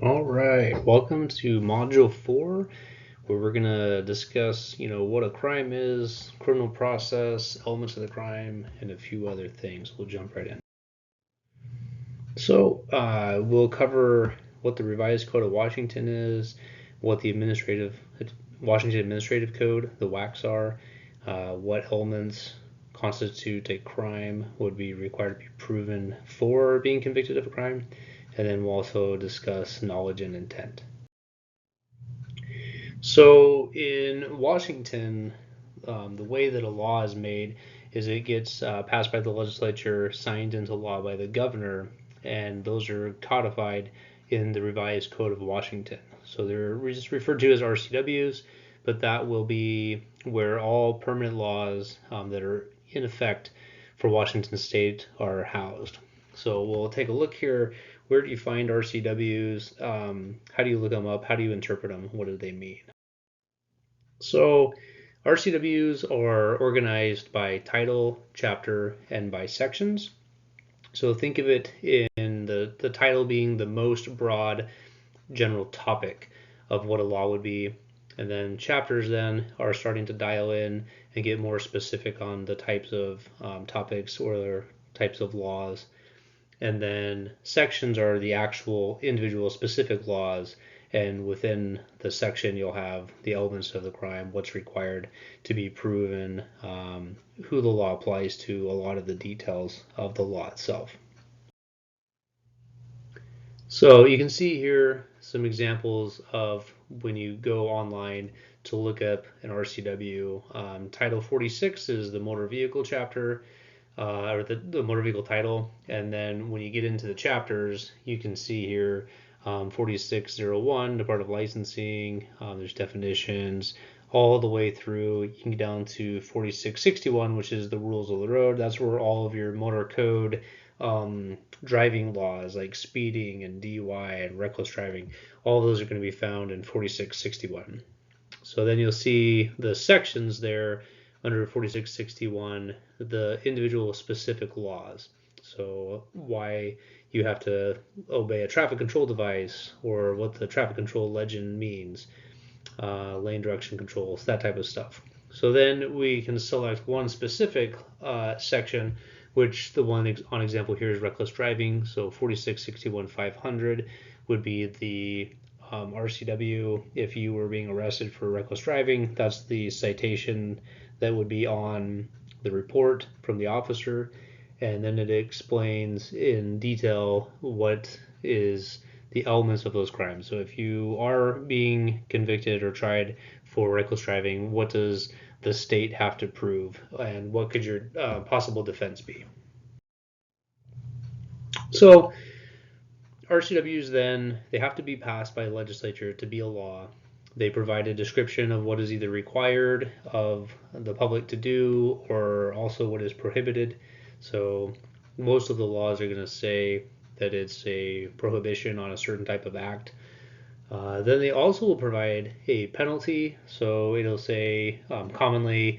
All right, welcome to Module 4, where we're going to discuss, what a crime is, criminal process, elements of the crime, and a few other things. We'll jump right in. So, we'll cover what the Revised Code of Washington is, what the Washington Administrative Code, the WACs are, what elements constitute a crime, would be required to be proven for being convicted of a crime, and then we'll also discuss knowledge and intent. So in Washington, the way that a law is made is it gets passed by the legislature, signed into law by the governor, and those are codified in the Revised Code of Washington. So they're just referred to as RCWs, but that will be where all permanent laws that are in effect for Washington State are housed. So we'll take a look here. Where do you find RCWs? How do you look them up? How do you interpret them? What do they mean? So RCWs are organized by title, chapter, and by sections. So think of it in the title being the most broad general topic of what a law would be. And then chapters then are starting to dial in and get more specific on the types of topics or types of laws. And then sections are the actual individual specific laws, and within the section you'll have the elements of the crime, what's required to be proven, who the law applies to, a lot of the details of the law itself. So you can see here some examples of when you go online to look up an RCW. Title 46 is the motor vehicle chapter, or the motor vehicle title. And then when you get into the chapters, you can see here 4601, Department of Licensing, there's definitions all the way through. You can get down to 4661, which is the rules of the road. That's where all of your motor code driving laws like speeding and DUI and reckless driving, all those are going to be found in 4661. So then you'll see the sections there under 4661, the individual specific laws. So why you have to obey a traffic control device, or what the traffic control legend means, lane direction controls, that type of stuff. So then we can select one specific section, which the one on example here is reckless driving. So 4661-500 would be the RCW. If you were being arrested for reckless driving, that's the citation that would be on the report from the officer, and then it explains in detail what is the elements of those crimes. So if you are being convicted or tried for reckless driving, what does the state have to prove, and what could your possible defense be? So RCWs then, they have to be passed by the legislature to be a law. They provide a description of what is either required of the public to do, or also what is prohibited. So most of the laws are going to say that it's a prohibition on a certain type of act. Then they also will provide a penalty. So it'll say commonly,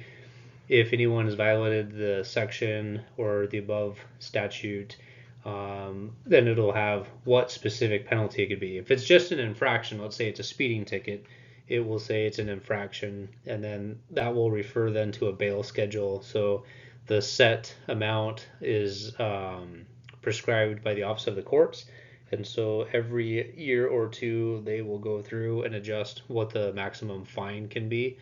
if anyone has violated the section or the above statute, then it'll have what specific penalty it could be. If it's just an infraction, let's say it's a speeding ticket, it will say it's an infraction, and then that will refer then to a bail schedule. So the set amount is prescribed by the Office of the Courts, and so every year or two they will go through and adjust what the maximum fine can be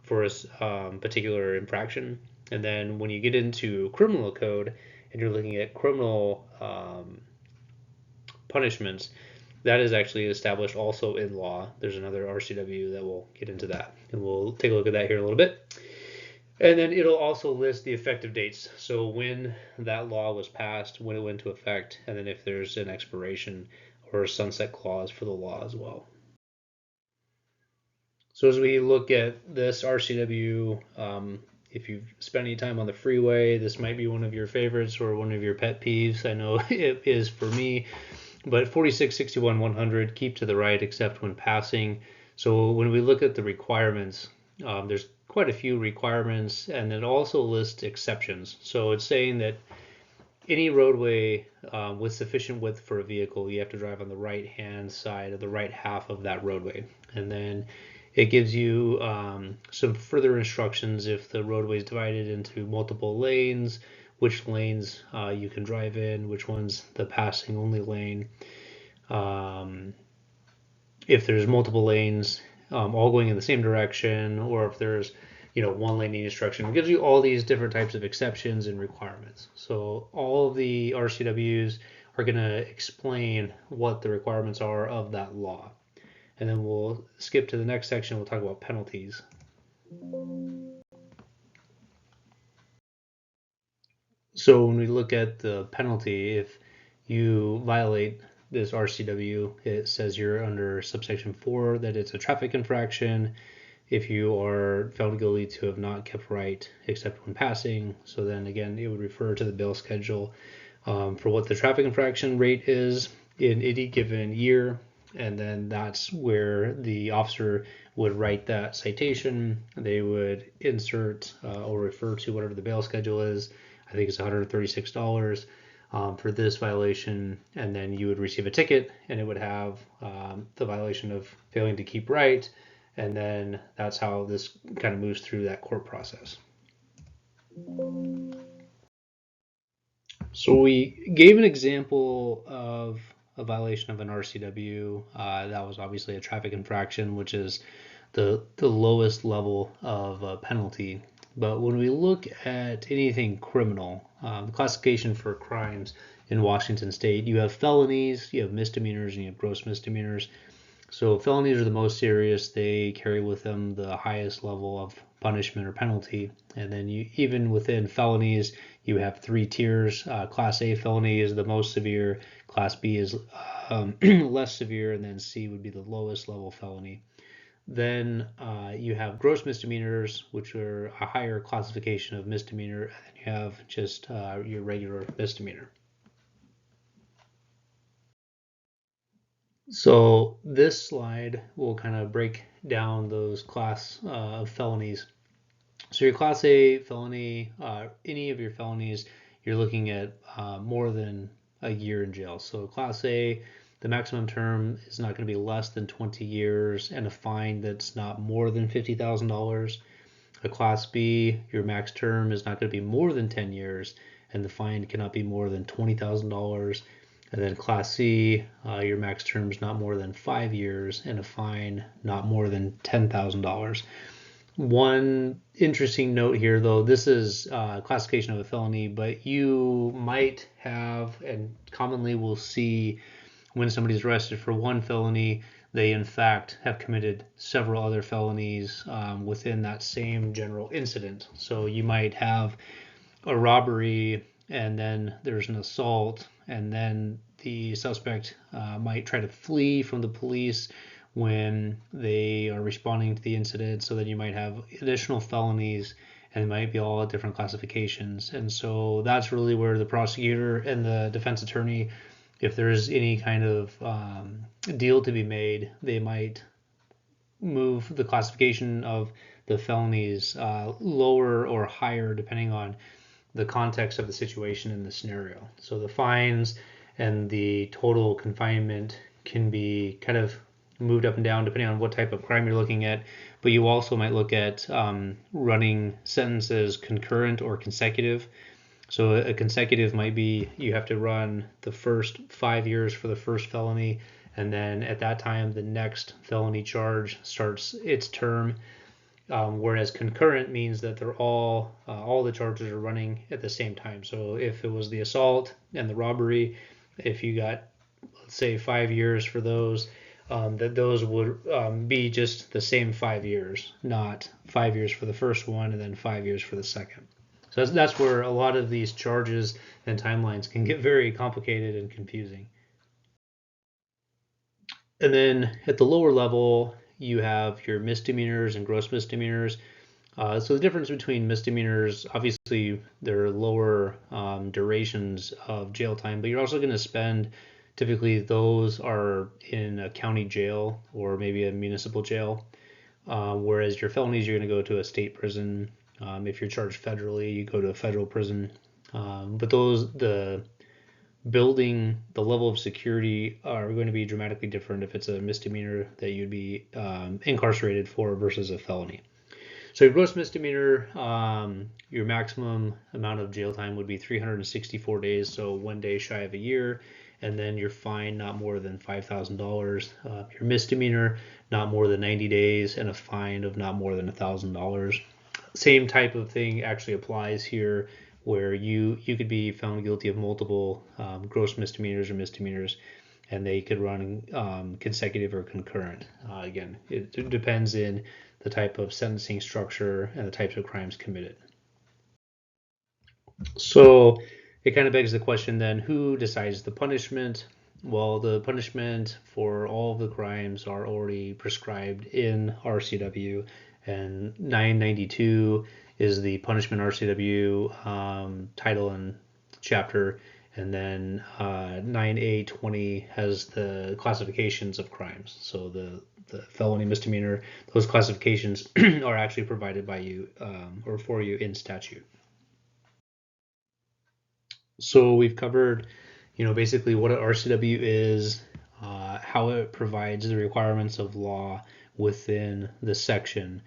for a particular infraction. And then when you get into criminal code and you're looking at criminal punishments, that is actually established also in law. There's another RCW that will get into that, and we'll take a look at that here in a little bit. And then it'll also list the effective dates. So when that law was passed, when it went into effect, and then if there's an expiration or a sunset clause for the law as well. So as we look at this RCW, if you've spent any time on the freeway, this might be one of your favorites or one of your pet peeves. I know it is for me. But 4661-100, keep to the right except when passing. So when we look at the requirements, there's quite a few requirements, and it also lists exceptions. So it's saying that any roadway with sufficient width for a vehicle, you have to drive on the right-hand side of the right half of that roadway. And then it gives you some further instructions if the roadway is divided into multiple lanes, which lanes you can drive in, which one's the passing only lane. If there's multiple lanes all going in the same direction, or if there's one lane in each direction. It gives you all these different types of exceptions and requirements. So all of the RCWs are going to explain what the requirements are of that law. And then we'll skip to the next section. We'll talk about penalties. So when we look at the penalty, if you violate this RCW, it says you're under subsection 4 that it's a traffic infraction. If you are found guilty to have not kept right except when passing, so then again it would refer to the bail schedule for what the traffic infraction rate is in any given year, and then that's where the officer would write that citation. They would insert or refer to whatever the bail schedule is. I think it's $136 for this violation, and then you would receive a ticket, and it would have the violation of failing to keep right, and then that's how this kind of moves through that court process. So we gave an example of a violation of an RCW. That was obviously a traffic infraction, which is the lowest level of penalty. But when we look at anything criminal, the classification for crimes in Washington State, you have felonies, you have misdemeanors, and you have gross misdemeanors. So felonies are the most serious. They carry with them the highest level of punishment or penalty. And then even within felonies, you have 3 tiers. Class A felony is the most severe. Class B is less severe, and then C would be the lowest level felony. Then you have gross misdemeanors, which are a higher classification of misdemeanor, and then you have just your regular misdemeanor. So this slide will kind of break down those class of felonies. So your Class A felony, any of your felonies, you're looking at more than a year in jail. So Class A, the maximum term is not going to be less than 20 years and a fine that's not more than $50,000. A Class B, your max term is not going to be more than 10 years and the fine cannot be more than $20,000. And then Class C, your max term is not more than 5 years and a fine not more than $10,000. One interesting note here, though, this is classification of a felony, but you might have and commonly will see when somebody's arrested for one felony, they in fact have committed several other felonies within that same general incident. So you might have a robbery and then there's an assault, and then the suspect might try to flee from the police when they are responding to the incident. So then you might have additional felonies, and it might be all different classifications. And so that's really where the prosecutor and the defense attorney, if there's any kind of deal to be made, they might move the classification of the felonies lower or higher depending on the context of the situation and the scenario. So the fines and the total confinement can be kind of moved up and down depending on what type of crime you're looking at, but you also might look at running sentences concurrent or consecutive. So a consecutive might be you have to run the first 5 years for the first felony, and then at that time the next felony charge starts its term. Whereas concurrent means that they're all the charges are running at the same time. So if it was the assault and the robbery, if you got, let's say, 5 years for those, that those would be just the same 5 years, not 5 years for the first one and then 5 years for the second. So that's where a lot of these charges and timelines can get very complicated and confusing. And then at the lower level, you have your misdemeanors and gross misdemeanors. So the difference between misdemeanors, obviously, there are lower durations of jail time, but you're also going to spend, typically those are in a county jail or maybe a municipal jail, whereas your felonies, you're going to go to a state prison. If you're charged federally, you go to a federal prison. But the building, the level of security are going to be dramatically different if it's a misdemeanor that you'd be incarcerated for versus a felony. So your gross misdemeanor, your maximum amount of jail time would be 364 days, so 1 day shy of a year, and then your fine not more than $5,000. Your misdemeanor not more than 90 days, and a fine of not more than $1,000. Same type of thing actually applies here, where you could be found guilty of multiple gross misdemeanors or misdemeanors, and they could run consecutive or concurrent. Again, it depends in the type of sentencing structure and the types of crimes committed. So it kind of begs the question then, who decides the punishment? Well, the punishment for all of the crimes are already prescribed in RCW, and 992 is the punishment RCW title and chapter, and then 9A20 has the classifications of crimes. So the felony, misdemeanor, those classifications are actually provided by you or for you in statute. So we've covered, basically what an RCW is, how it provides the requirements of law within the section,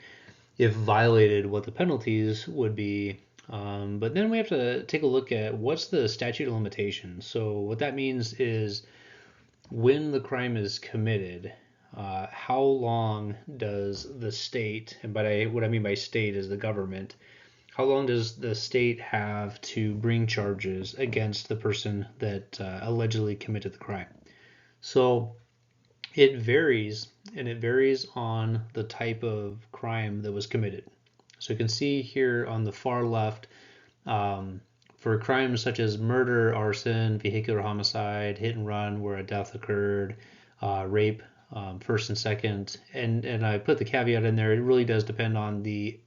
if violated, what the penalties would be. But then we have to take a look at what's the statute of limitations. So what that means is when the crime is committed, how long does the state, and what I mean by state is the government, how long does the state have to bring charges against the person that allegedly committed the crime? So it varies, and it varies on the type of crime that was committed. So you can see here on the far left, for crimes such as murder, arson, vehicular homicide, hit and run where a death occurred, rape, first and second, and I put the caveat in there, it really does depend on the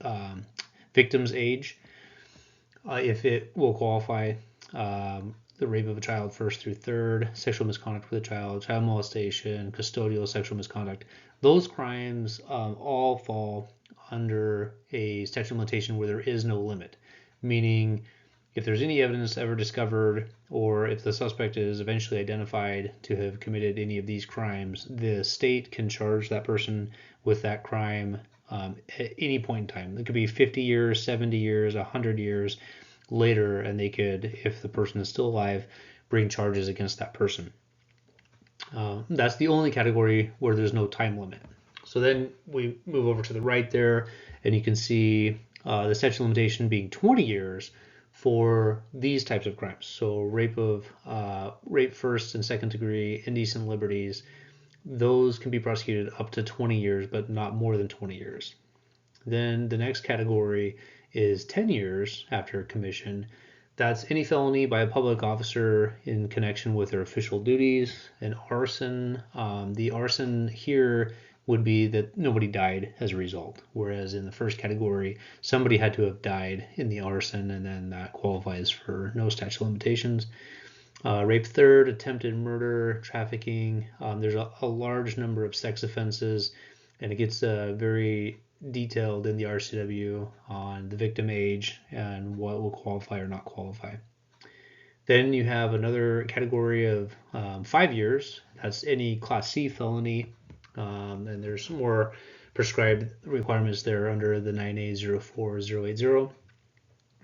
victim's age, if it will qualify. The rape of a child first through third, sexual misconduct with a child molestation, custodial sexual misconduct. Those crimes all fall under a statute of limitation where there is no limit, meaning if there's any evidence ever discovered, or if the suspect is eventually identified to have committed any of these crimes, the state can charge that person with that crime at any point in time. It could be 50 years, 70 years, 100 years later, and they could, if the person is still alive, bring charges against that person. That's the only category where there's no time limit. So then we move over to the right there, and you can see the statute of limitation being 20 years for these types of crimes. So rape first and second degree, indecent liberties, those can be prosecuted up to 20 years, but not more than 20 years. Then the next category is 10 years after commission. That's any felony by a public officer in connection with their official duties. And arson, the arson here would be that nobody died as a result, whereas in the first category, somebody had to have died in the arson, and then that qualifies for no statute of limitations. Rape third, attempted murder, trafficking. There's a large number of sex offenses, and it gets very detailed in the RCW on the victim age and what will qualify or not qualify. Then you have another category of 5 years. That's any Class C felony, and there's some more prescribed requirements there under the 9A04080.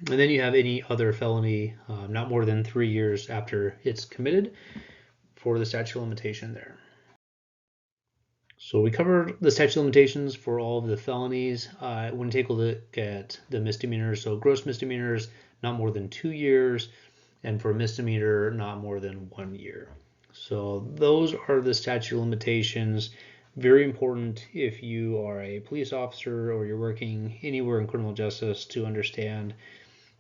And then you have any other felony not more than 3 years after it's committed for the statute of limitation there. So we covered the statute of limitations for all of the felonies. When we take a look at the misdemeanors, so gross misdemeanors, not more than 2 years, and for misdemeanor, not more than 1 year. So those are the statute of limitations. Very important if you are a police officer or you're working anywhere in criminal justice to understand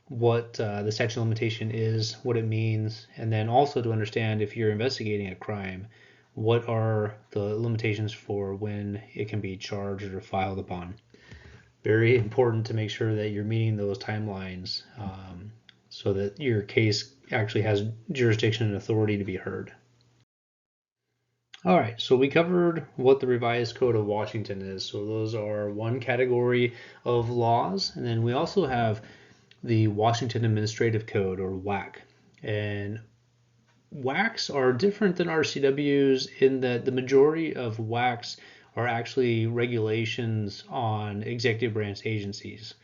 what the statute of limitation is, what it means, and then also to understand if you're investigating a crime, what are the limitations for when it can be charged or filed upon. Very important to make sure that you're meeting those timelines so that your case actually has jurisdiction and authority to be heard. All right, so we covered what the Revised Code of Washington is. So those are one category of laws, and then we also have the Washington Administrative Code, or WAC. And WACs are different than RCWs in that the majority of WACs are actually regulations on executive branch agencies.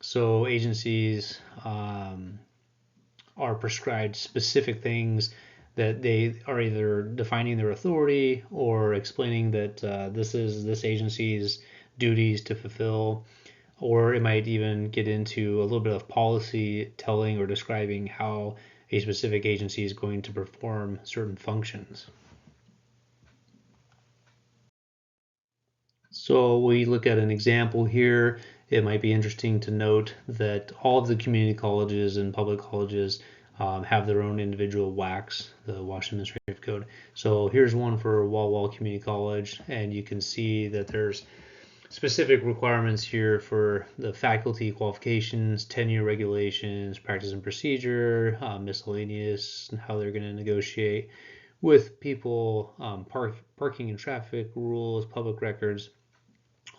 So agencies are prescribed specific things that they are either defining their authority or explaining that this is this agency's duties to fulfill, or it might even get into a little bit of policy telling or describing how a specific agency is going to perform certain functions. So we look at an example here. It might be interesting to note that all of the community colleges and public colleges have their own individual WACs, the Washington Administrative Code. So here's one for Walla Community College, and you can see that there's specific requirements here for the faculty qualifications, tenure regulations, practice and procedure, miscellaneous, and how they're going to negotiate with people, parking and traffic rules, public records,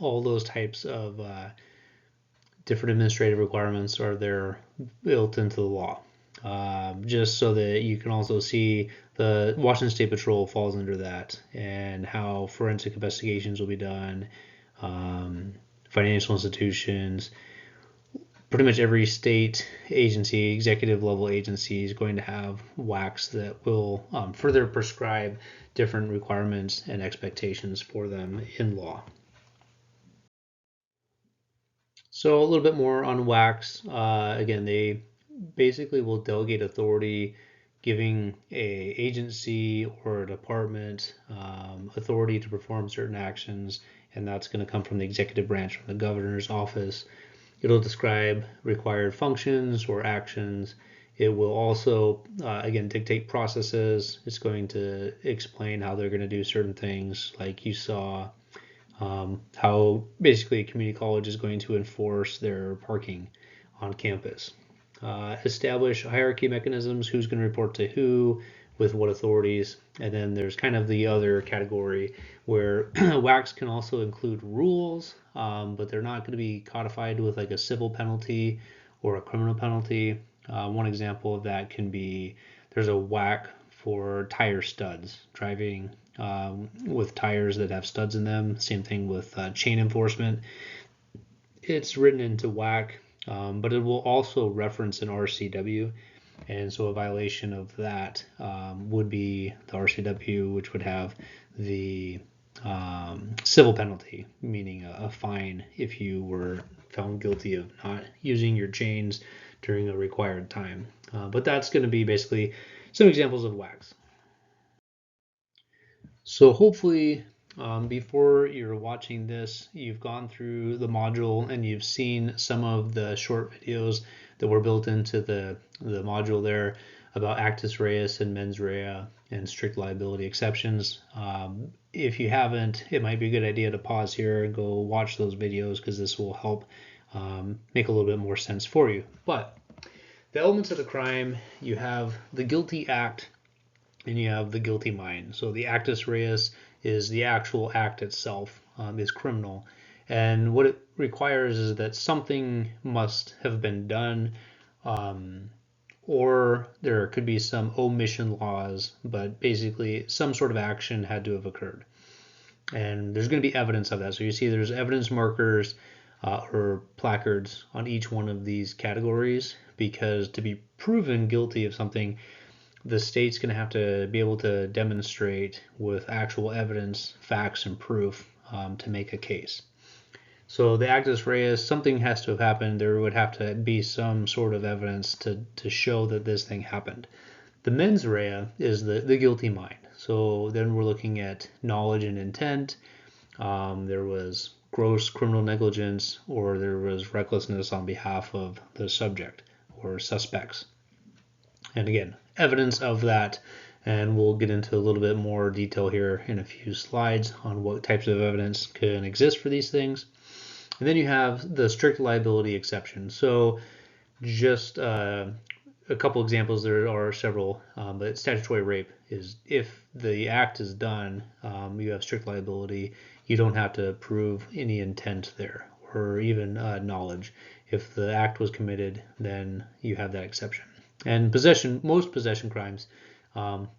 all those types of different administrative requirements are there built into the law. Just so that you can also see the Washington State Patrol falls under that, and how forensic investigations will be done, financial institutions, pretty much every state agency, executive level agency is going to have WACs that will further prescribe different requirements and expectations for them in law. So a little bit more on WACs. Again, they basically will delegate authority, giving a agency or a department authority to perform certain actions, and that's going to come from the executive branch, from the governor's office. It'll describe required functions or actions. It will also, again, dictate processes. It's going to explain how they're going to do certain things, like you saw, how basically a community college is going to enforce their parking on campus. Establish hierarchy mechanisms, who's going to report to who, with what authorities. And then there's kind of the other category where WACs can also include rules, but they're not going to be codified with like a civil penalty or a criminal penalty. One example of that can be there's a WAC for tire studs, driving with tires that have studs in them. Same thing with chain enforcement. It's written into WAC, but it will also reference an RCW. And so a violation of that would be the RCW, which would have the civil penalty, meaning a fine if you were found guilty of not using your chains during a required time. But that's going to be basically some examples of WACs. So hopefully before you're watching this, you've gone through the module and you've seen some of the short videos that were built into the module there about actus reus and mens rea and strict liability exceptions. If you haven't, it might be a good idea to pause here and go watch those videos, because this will help make a little bit more sense for you. But the elements of the crime, you have the guilty act and you have the guilty mind. So the actus reus is the actual act itself, is criminal. And what it requires is that something must have been done, or there could be some omission laws, but basically some sort of action had to have occurred. And there's going to be evidence of that. So you see there's evidence markers or placards on each one of these categories, because to be proven guilty of something, the state's going to have to be able to demonstrate with actual evidence, facts, and proof to make a case. So the actus reus, something has to have happened. There would have to be some sort of evidence to show that this thing happened. The mens rea is the guilty mind. So then we're looking at knowledge and intent. There was gross criminal negligence, or there was recklessness on behalf of the subject or suspects. And again, evidence of that, and we'll get into a little bit more detail here in a few slides on what types of evidence can exist for these things. And then you have the strict liability exception. So just a couple examples, there are several, but statutory rape is, if the act is done, you have strict liability. You don't have to prove any intent there, or even knowledge. if the act was committed, then you have that exception. And most possession crimes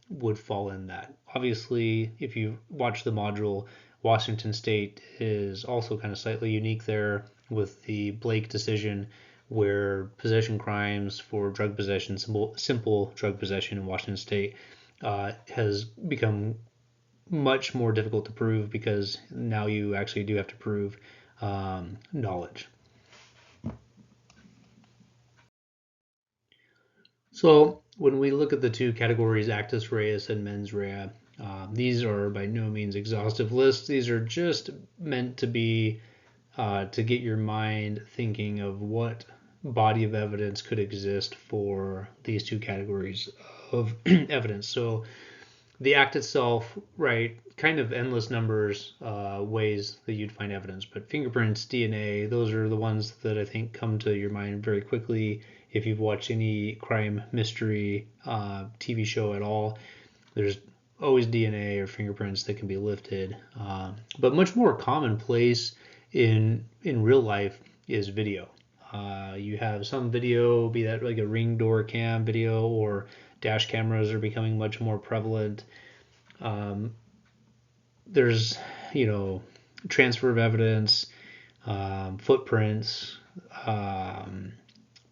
would fall in that. Obviously, if you watch the module, Washington State is also kind of slightly unique there with the Blake decision, where possession crimes for drug possession, simple drug possession in Washington State, has become much more difficult to prove because now you actually do have to prove knowledge. So when we look at the two categories, actus reus and mens rea, these are by no means exhaustive lists. These are just meant to be to get your mind thinking of what body of evidence could exist for these two categories of evidence. So the act itself, right, kind of endless numbers, ways that you'd find evidence, but fingerprints, DNA, those are the ones that I think come to your mind very quickly if you've watched any crime mystery TV show at all. There's always DNA or fingerprints that can be lifted, but much more commonplace in real life is video. You have some video, be that like a Ring door cam video, or dash cameras are becoming much more prevalent. There's, transfer of evidence, footprints,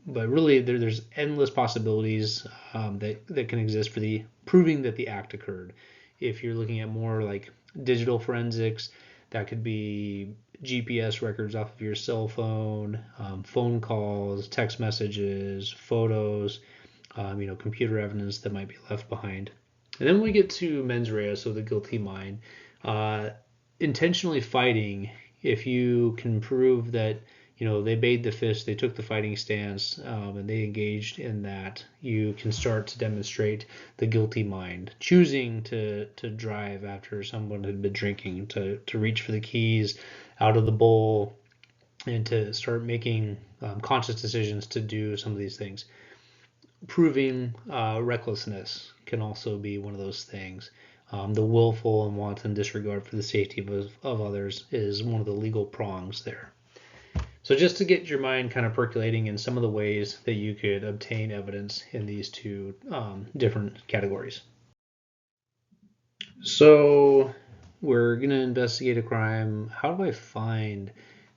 but really there's endless possibilities that can exist for the proving that the act occurred. If you're looking at more like digital forensics, that could be GPS records off of your cell phone, phone calls, text messages, photos, computer evidence that might be left behind. And then we get to mens rea, so the guilty mind. Intentionally fighting, if you can prove that they bathed the fist, they took the fighting stance, and they engaged in that, you can start to demonstrate the guilty mind. Choosing to drive after someone had been drinking, to reach for the keys out of the bowl, and to start making conscious decisions to do some of these things. Proving recklessness can also be one of those things. The willful and wanton disregard for the safety of others is one of the legal prongs there. So just to get your mind kind of percolating in some of the ways that you could obtain evidence in these two different categories. So we're going to investigate a crime. How do I find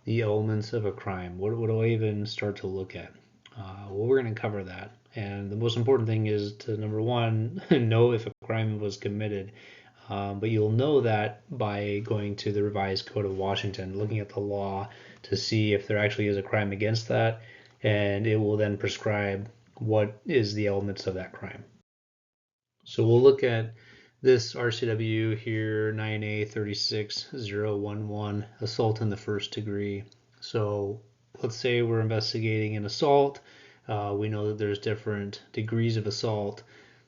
the elements of a crime? What do I even start to look at? Well, we're going to cover that. And the most important thing is to, number one, know if a crime was committed. But you'll know that by going to the Revised Code of Washington, looking at the law to see if there actually is a crime against that, and it will then prescribe what is the elements of that crime. So we'll look at this RCW here, 9A 36011, assault in the first degree. So let's say we're investigating an assault. We know that there's different degrees of assault.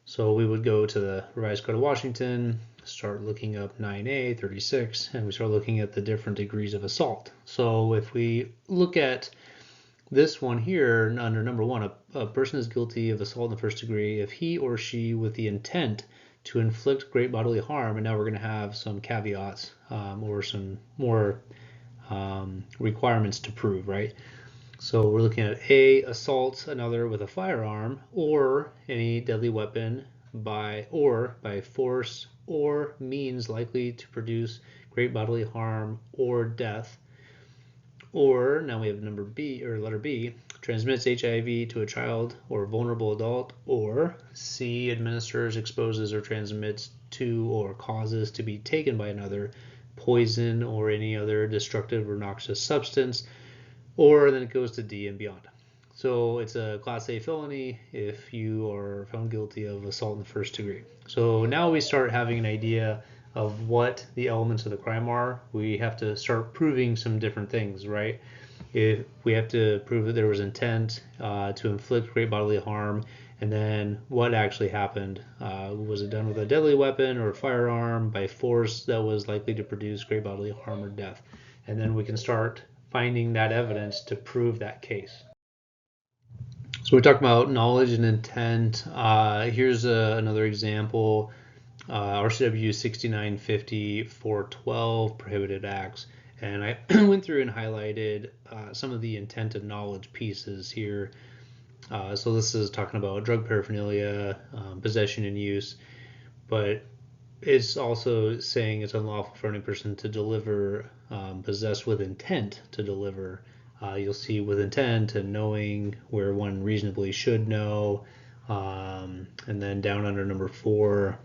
So we would go to the Revised Code of Washington, start looking up 9A 36, and we start looking at the different degrees of assault. So if we look at this one here, under number one, a person is guilty of assault in the first degree if he or she with the intent to inflict great bodily harm, and now we're going to have some caveats or some more requirements to prove, right? So we're looking at A, assault another with a firearm or any deadly weapon by force or means likely to produce great bodily harm or death. Or now we have number B, or letter B, transmits HIV to a child or vulnerable adult. Or C, administers, exposes, or transmits to or causes to be taken by another poison or any other destructive or noxious substance. Or then it goes to D and beyond. So it's a Class A felony if you are found guilty of assault in the first degree. So now we start having an idea of what the elements of the crime are. We have to start proving some different things, right? If we have to prove that there was intent to inflict great bodily harm, and then what actually happened. Was it done with a deadly weapon or a firearm by force that was likely to produce great bodily harm or death? And then we can start finding that evidence to prove that case. So we talked about knowledge and intent. Here's another example. RCW 6950 412, prohibited acts. And I went through and highlighted some of the intent and knowledge pieces here. So this is talking about drug paraphernalia, possession and use, but it's also saying it's unlawful for any person to deliver, possess with intent to deliver. You'll see with intent and knowing where one reasonably should know. And then down under number 4,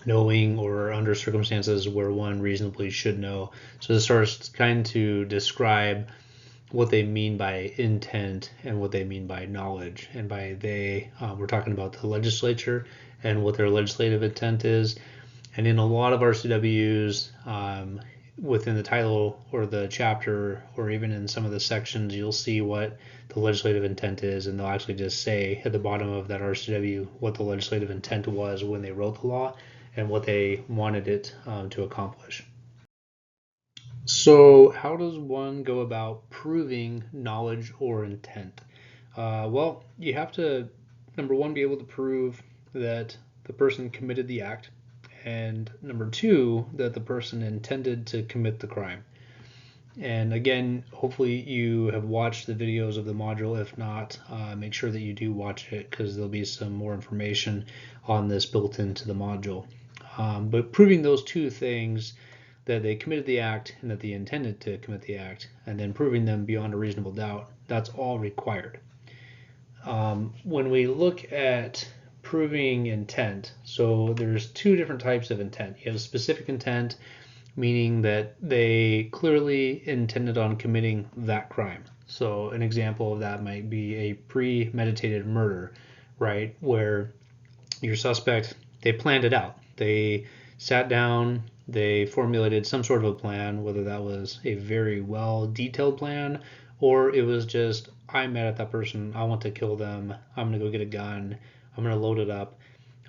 knowing or under circumstances where one reasonably should know. So this starts kind to describe what they mean by intent and what they mean by knowledge. And by they, we're talking about the legislature and what their legislative intent is. And in a lot of RCWs, within the title or the chapter, or even in some of the sections, you'll see what the legislative intent is, and they'll actually just say at the bottom of that RCW what the legislative intent was when they wrote the law and what they wanted it to accomplish. So how does one go about proving knowledge or intent? Well, you have to, number 1, be able to prove that the person committed the act, and number 2, that the person intended to commit the crime. And again, hopefully you have watched the videos of the module. If not, make sure that you do watch it, because there'll be some more information on this built into the module. But proving those 2 things, that they committed the act and that they intended to commit the act, and then proving them beyond a reasonable doubt, that's all required. When we look at proving intent, so there's 2 different types of intent. You have specific intent, meaning that they clearly intended on committing that crime. So an example of that might be a premeditated murder, right? Where your suspect, they planned it out. They sat down, they formulated some sort of a plan, whether that was a very well detailed plan or it was just, I'm mad at that person, I want to kill them, I'm going to go get a gun, I'm going to load it up,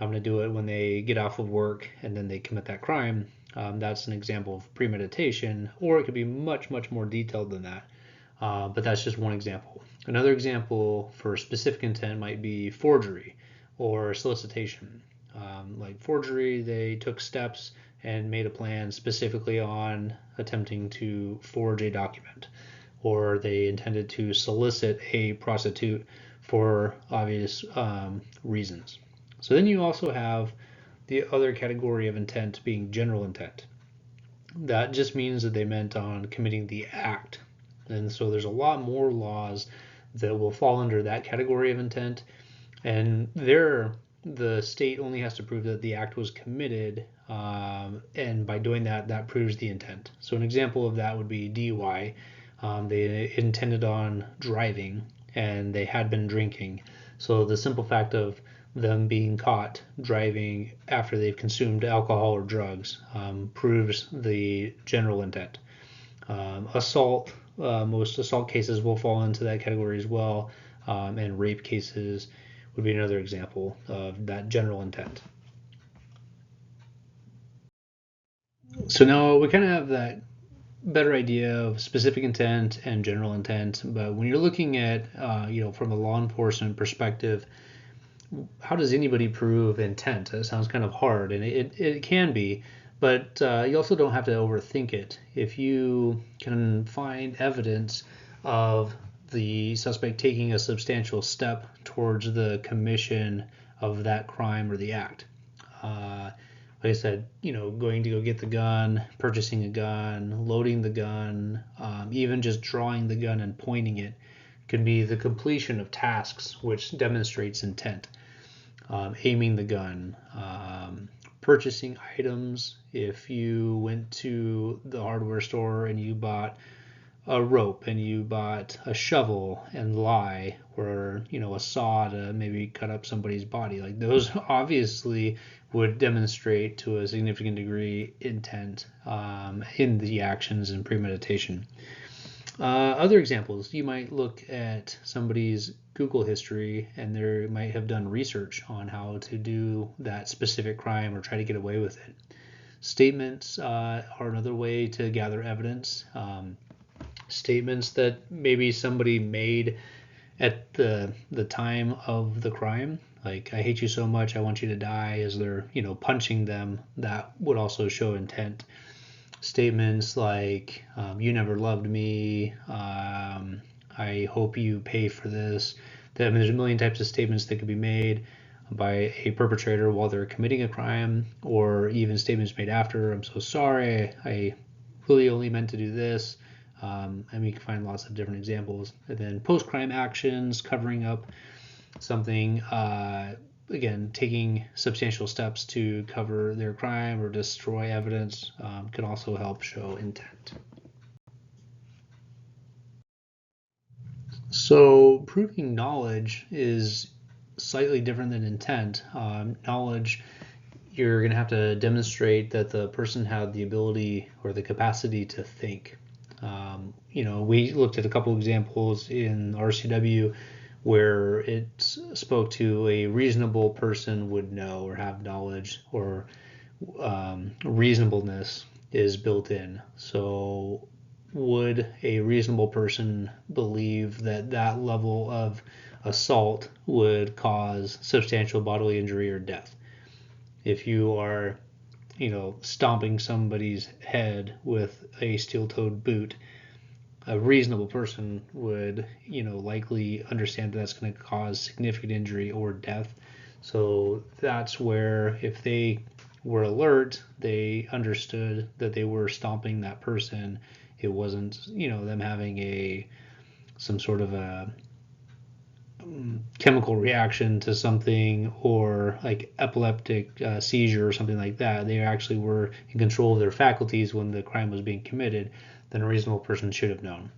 I'm going to do it when they get off of work, and then they commit that crime. That's an example of premeditation, or it could be much, much more detailed than that. But that's just one example. Another example for specific intent might be forgery or solicitation. Like forgery, they took steps and made a plan specifically on attempting to forge a document, or they intended to solicit a prostitute for obvious reasons. So then you also have the other category of intent being general intent. That just means that they meant on committing the act. And so there's a lot more laws that will fall under that category of intent. And there, the state only has to prove that the act was committed. And by doing that, that proves the intent. So an example of that would be DUI. They intended on driving and they had been drinking. So the simple fact of them being caught driving after they've consumed alcohol or drugs proves the general intent. Assault, most assault cases will fall into that category as well, and rape cases would be another example of that general intent. So now we kind of have that better idea of specific intent and general intent, but when you're looking at, from a law enforcement perspective, how does anybody prove intent? It sounds kind of hard, and it can be, but you also don't have to overthink it. If you can find evidence of the suspect taking a substantial step towards the commission of that crime or the act, like I said, going to go get the gun, purchasing a gun, loading the gun, even just drawing the gun and pointing it can be the completion of tasks which demonstrates intent. Aiming the gun, purchasing items. If you went to the hardware store and you bought a rope and you bought a shovel and lye, or a saw to maybe cut up somebody's body, like those obviously would demonstrate to a significant degree intent in the actions and premeditation. Other examples, you might look at somebody's Google history and they might have done research on how to do that specific crime or try to get away with it. Statements are another way to gather evidence. Statements that maybe somebody made at the time of the crime, like, I hate you so much, I want you to die, as they're punching them, that would also show intent. statements like, you never loved me, I hope you pay for this. There's a million types of statements that could be made by a perpetrator while they're committing a crime, or even statements made after, I'm so sorry, I really only meant to do this. And we can find lots of different examples. And then post-crime actions, covering up something, again, taking substantial steps to cover their crime or destroy evidence, can also help show intent. So proving knowledge is slightly different than intent. Knowledge, you're going to have to demonstrate that the person had the ability or the capacity to think. We looked at a couple examples in RCW where it spoke to a reasonable person would know or have knowledge, or reasonableness is built in. So would a reasonable person believe that that level of assault would cause substantial bodily injury or death? If you are, stomping somebody's head with a steel-toed boot, a reasonable person would, likely understand that that's going to cause significant injury or death. So that's where, if they were alert, they understood that they were stomping that person. It wasn't, them having some sort of a chemical reaction to something, or like epileptic seizure or something like that. They actually were in control of their faculties when the crime was being committed. Then a reasonable person should have known.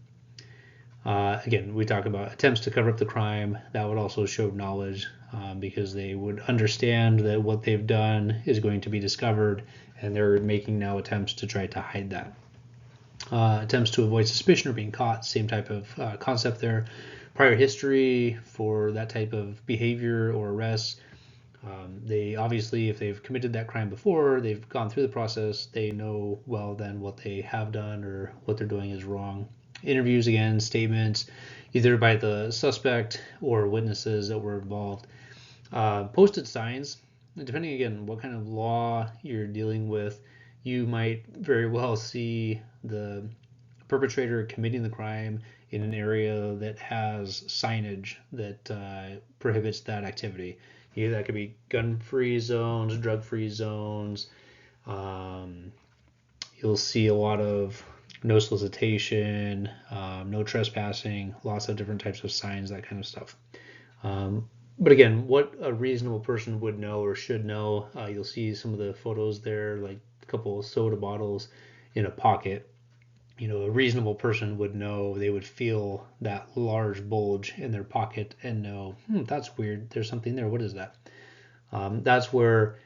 Again, we talk about attempts to cover up the crime. That would also show knowledge, because they would understand that what they've done is going to be discovered, and they're making now attempts to try to hide that. Attempts to avoid suspicion or being caught, same type of concept there. Prior history for that type of behavior or arrest. They obviously, if they've committed that crime before, they've gone through the process, they know well then what they have done or what they're doing is wrong. Interviews, again, statements, either by the suspect or witnesses that were involved. Posted signs, depending again what kind of law you're dealing with, you might very well see the perpetrator committing the crime in an area that has signage that prohibits that activity. That could be gun-free zones, drug-free zones. You'll see a lot of no solicitation, no trespassing, lots of different types of signs, that kind of stuff. But again, what a reasonable person would know or should know, you'll see some of the photos there, like a couple of soda bottles in a pocket. A reasonable person would know, they would feel that large bulge in their pocket and know, that's weird, there's something there, what is that? That's where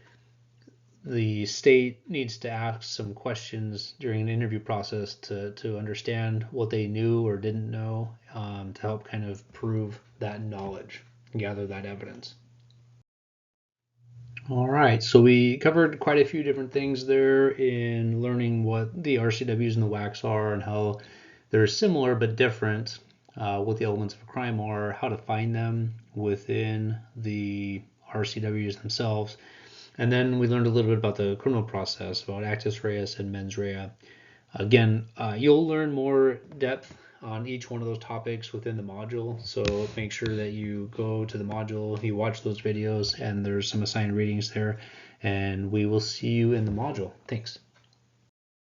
the state needs to ask some questions during an interview process to understand what they knew or didn't know, to help kind of prove that knowledge, gather that evidence. All right, so we covered quite a few different things there in learning what the RCWs and the WACs are and how they're similar but different, what the elements of a crime are, how to find them within the RCWs themselves. And then we learned a little bit about the criminal process, about actus reus and mens rea. Again, you'll learn more depth on each one of those topics within the module, so make sure that you go to the module, you watch those videos, and there's some assigned readings there, and we will see you in the module. Thanks.